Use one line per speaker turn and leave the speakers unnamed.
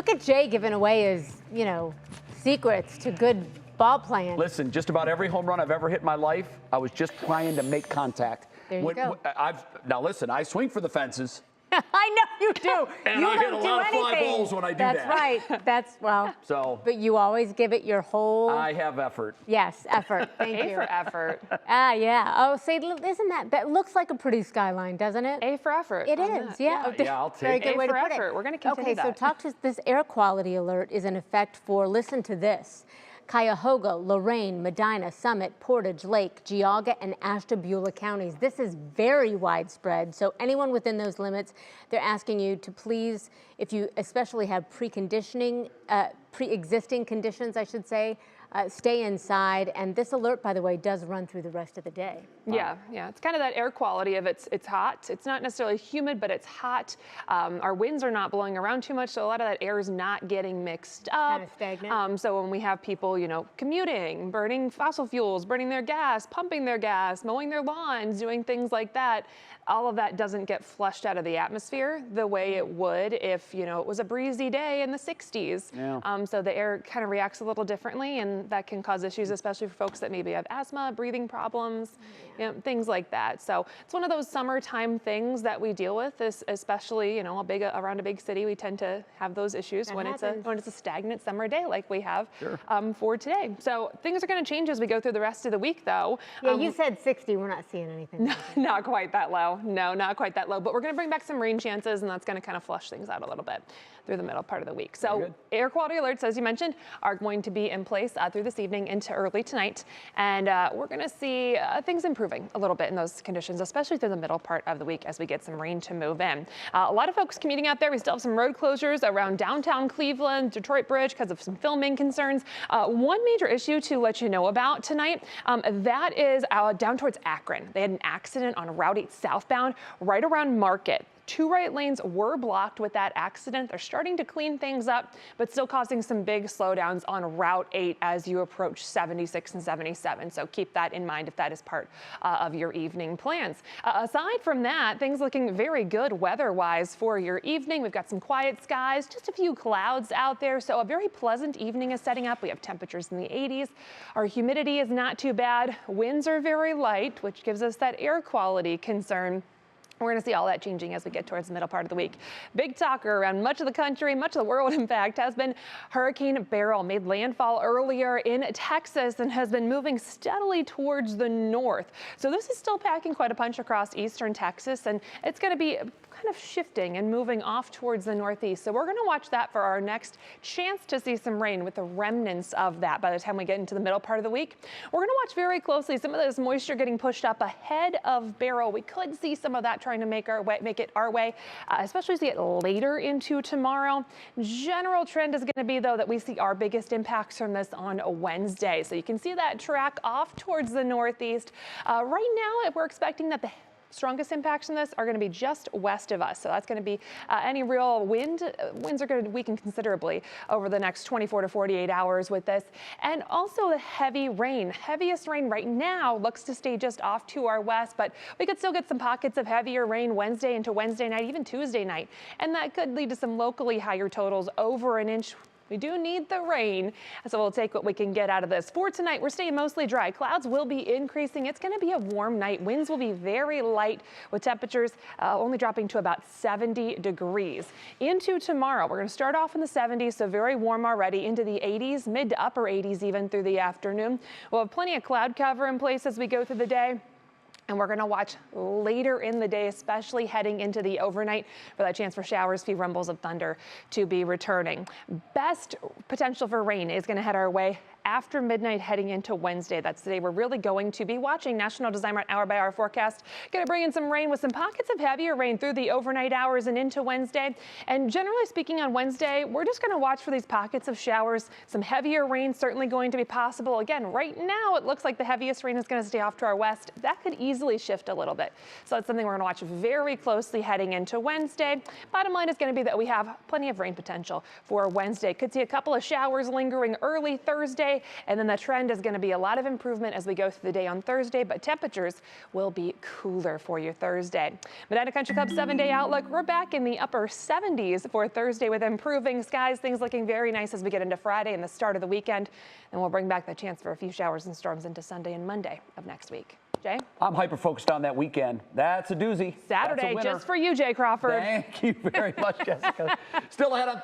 Look at Jay giving away his, secrets to good ball playing.
Listen, just about every home run I've ever hit in my life, I was just trying to make contact.
There you go.
Now listen, I swing for the fences.
I know you do.
And
you
I
don't
hit a
do
lot
anything.
of fly balls when I do
That's
that.
That's right. But you always give it your whole.
I have effort.
Yes, effort. Thank you.
A for effort.
Yeah. Oh, say, isn't that looks like a pretty skyline, doesn't it?
A for effort.
It is. Yeah.
Yeah, I'll take
Very
it.
good
A
way
for
to put
effort.
it.
We're going to continue
that. Okay, so
that.
talk to this air quality alert is in effect for, listen to this, Cuyahoga, Lorain, Medina, Summit, Portage, Lake, Geauga, and Ashtabula counties. This is very widespread, so anyone within those limits, they're asking you to please, if you especially have pre-existing conditions, I should say, stay inside. And this alert, by the way, does run through the rest of the day.
Yeah. It's kind of that air quality of it's hot. It's not necessarily humid, but it's hot. Our winds are not blowing around too much, so a lot of that air is not getting mixed up.
Kind of stagnant.
So when we have people, commuting, burning fossil fuels, burning their gas, pumping their gas, mowing their lawns, doing things like that, all of that doesn't get flushed out of the atmosphere the way it would if, it was a breezy day in the 60s.
Yeah.
So the air kind of reacts a little differently, and that can cause issues, especially for folks that maybe have asthma, breathing problems, things like that. So it's one of those summertime things that we deal with, especially, around a big city, we tend to have those issues when it's a stagnant summer day like we have for today. So things are going to change as we go through the rest of the week, though.
Yeah, you said 60. We're not seeing anything.
Not quite that low. No, not quite that low. But we're going to bring back some rain chances, and that's going to kind of flush things out a little bit through the middle part of the week. So air quality alerts, as you mentioned, are going to be in place through this evening into early tonight. And we're going to see things improving a little bit in those conditions, especially through the middle part of the week as we get some rain to move in. A lot of folks commuting out there. We still have some road closures around downtown Cleveland, Detroit Bridge because of some filming concerns. One major issue to let you know about tonight, that is down towards Akron. They had an accident on Route 8 southbound right around Market. 2 right lanes were blocked with that accident. They're starting to clean things up, but still causing some big slowdowns on Route 8 as you approach 76 and 77. So keep that in mind if that is part of your evening plans. Aside from that, things looking very good weather-wise for your evening. We've got some quiet skies, just a few clouds out there. So a very pleasant evening is setting up. We have temperatures in the 80s. Our humidity is not too bad. Winds are very light, which gives us that air quality concern. We're going to see all that changing as we get towards the middle part of the week. Big talker around much of the country, much of the world, in fact, has been Hurricane Beryl. Made landfall earlier in Texas and has been moving steadily towards the north. So this is still packing quite a punch across eastern Texas, and it's going to be kind of shifting and moving off towards the northeast. So we're going to watch that for our next chance to see some rain with the remnants of that by the time we get into the middle part of the week. We're going to watch very closely some of this moisture getting pushed up ahead of Beryl. We could see some of that trying to make it our way, especially as we get later into tomorrow. General trend is going to be, though, that we see our biggest impacts from this on a Wednesday. So you can see that track off towards the northeast. Right now, we're expecting that the strongest impacts from this are going to be just west of us. So that's going to be any real winds are going to weaken considerably over the next 24 to 48 hours with this. And also the heavy rain. Heaviest rain right now looks to stay just off to our west, but we could still get some pockets of heavier rain Wednesday into Wednesday night, even Tuesday night. And that could lead to some locally higher totals over an inch. We do need the rain, so we'll take what we can get out of this. For tonight, we're staying mostly dry. Clouds will be increasing. It's going to be a warm night. Winds will be very light with temperatures only dropping to about 70 degrees. Into tomorrow, we're going to start off in the 70s, so very warm already, into the 80s, mid to upper 80s even through the afternoon. We'll have plenty of cloud cover in place as we go through the day. And we're going to watch later in the day, especially heading into the overnight, for that chance for showers, few rumbles of thunder to be returning. Best potential for rain is going to head our way after midnight heading into Wednesday. That's the day we're really going to be watching. National Design Right hour by hour forecast. Going to bring in some rain with some pockets of heavier rain through the overnight hours and into Wednesday. And generally speaking on Wednesday, we're just going to watch for these pockets of showers. Some heavier rain certainly going to be possible. Again, right now it looks like the heaviest rain is going to stay off to our west. That could easily shift a little bit. So that's something we're going to watch very closely heading into Wednesday. Bottom line is going to be that we have plenty of rain potential for Wednesday. Could see a couple of showers lingering early Thursday. Wednesday, and then the trend is going to be a lot of improvement as we go through the day on Thursday, but temperatures will be cooler for you Thursday. Medina Country Club 7-day outlook, we're back in the upper 70s for Thursday with improving skies, things looking very nice as we get into Friday and the start of the weekend, and we'll bring back the chance for a few showers and storms into Sunday and Monday of next week. Jay?
I'm hyper-focused on that weekend. That's a doozy.
Saturday,
That's a winner.
just for you, Jay Crawford.
Thank you very much, Jessica. Still ahead on